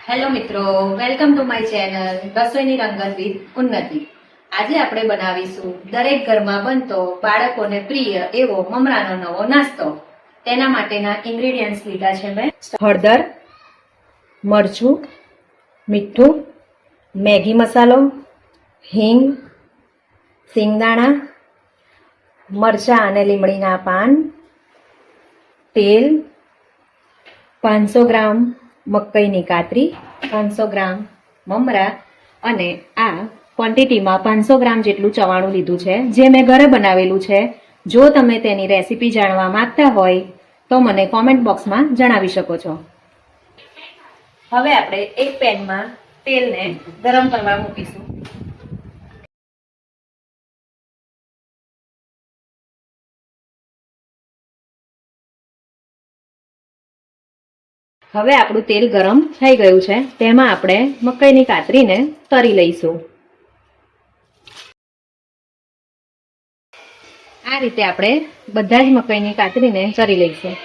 Hello મિત્રો, welcome to my channel રસોઈની રંગત with ઉન્નતિ। આજે આપણે બનાવીશું દરેક ઘરમાં બનતો બાળકોને પ્રિય એવો મમરાનો નવો નાસ્તો। તેના માટેના ઇન્ગ્રેડિયન્ટ્સ લીધા છે મેં હળદર, મરચું, મીઠું, મેગી મસાલો, હિંગ, સિંગદાણા, મરચાં અને લીમડીના પાન, તેલ, 500 ગ્રામ મકાઈની કાતરી, 500 ગ્રામ મમરા અને આ ક્વોન્ટિટીમાં 500 ગ્રામ જેટલું ચવાણું લીધું છે, જે મેં ઘરે બનાવેલું છે। જો તમે તેની રેસીપી જાણવા માંગતા હોય તો મને કોમેન્ટ બોક્સમાં જણાવી શકો છો। હવે આપણે એક પેનમાં તેલને ગરમ કરવા મૂકીશું। હવે આપણું તેલ ગરમ થઈ ગયું છે, તેમાં આપણે મકાઈની કાતરીને તળી લઈશું। આ રીતે આપણે બધા જ મકાઈની કાતરીને તળી લઈશું।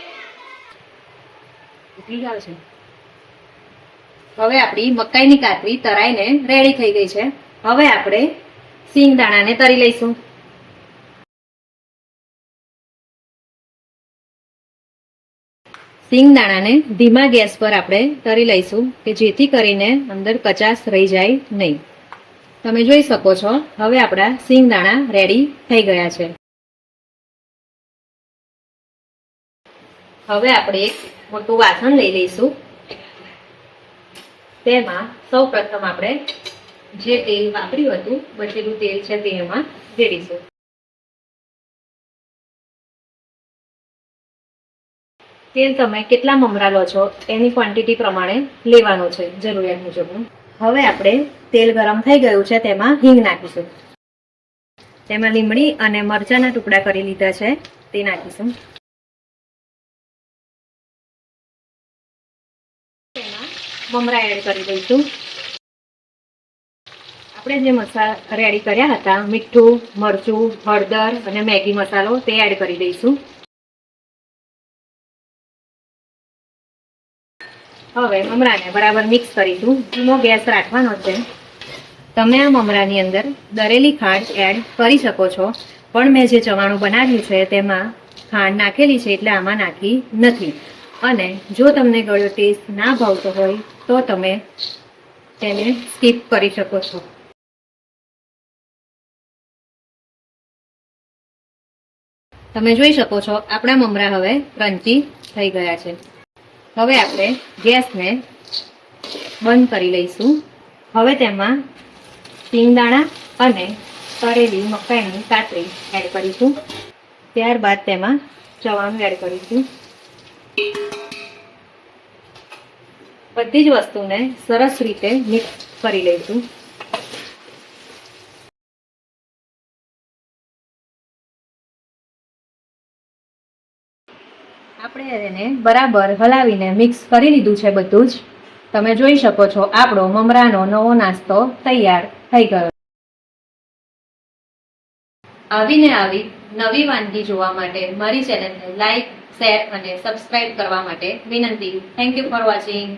હવે આપણી મકાઈની કાતરી તરાઈને રેડી થઈ ગઈ છે। હવે આપણે સિંગદાણાને તળી લઈશું। સિંગદાણાને ધીમા ગેસ પર આપણે તળી લઈશું કે જેથી કરીને અંદર કચાશ રહી જાય નહીં। તમે જોઈ શકો છો હવે આપણા સિંગદાણા રેડી થઈ ગયા છે। હવે આપણે એક મોટું વાસણ લઈ લઈશું। તેમાં સૌપ્રથમ આપણે જે તેલ વાપર્યું હતું, બચેલું તેલ છે તે એમાં રેડીશું। તેલ તમે કેટલા મમરા લો છો એની ક્વોન્ટિટી પ્રમાણે લેવાનું છે, જરૂરિયાત મુજબનું। હવે આપણે તેલ ગરમ થઈ ગયું છે, તેમાં હિંગ નાખીશું। તેમાં લીમડી અને મરચાના ટુકડા કરી લીધા છે તે નાખીશું। તેમાં મમરા એડ કરી દઈશું। આપણે જે મસાલા રેડી કર્યા હતા, મીઠું, મરચું, હળદર અને મેગી મસાલો, તે એડ કરી દઈશું। હવે મમરાને બરાબર મિક્સ કરીશું। ધીમો ગેસ રાખવાનો છે। તમે આ મમરાની અંદર દરેલી ખાંડ એડ કરી શકો છો, પણ મેં જે ચવાણું બનાવ્યું છે તેમાં ખાંડ નાખેલી છે એટલે આમાં નાખી નથી। અને જો તમને ગળ્યો ટેસ્ટ ના ભાવતો હોય તો તમે તેને સ્કીપ કરી શકો છો। તમે જોઈ શકો છો આપણા મમરા હવે ક્રન્ચી થઈ ગયા છે। હવે આપણે ગેસને બંધ કરી લઈશું। હવે તેમાં સિંગદાણા અને તળેલી મકાઈની કાતરી એડ કરીશું। ત્યારબાદ તેમાં ચવાણું એડ કરીશું। બધી જ વસ્તુને સરસ રીતે મિક્સ કરી લઈશું। આપણે એને બરાબર હલાવીને મિક્સ કરી લીધું છે બધું જ। તમે જોઈ શકો છો આપણો મમરાનો નવો નાસ્તો તૈયાર થઈ ગયો। આવીને આવી નવી વાનગી જોવા માટે મારી ચેનલને લાઈક, શેર અને સબસ્ક્રાઇબ કરવા માટે વિનંતી। Thank you for watching.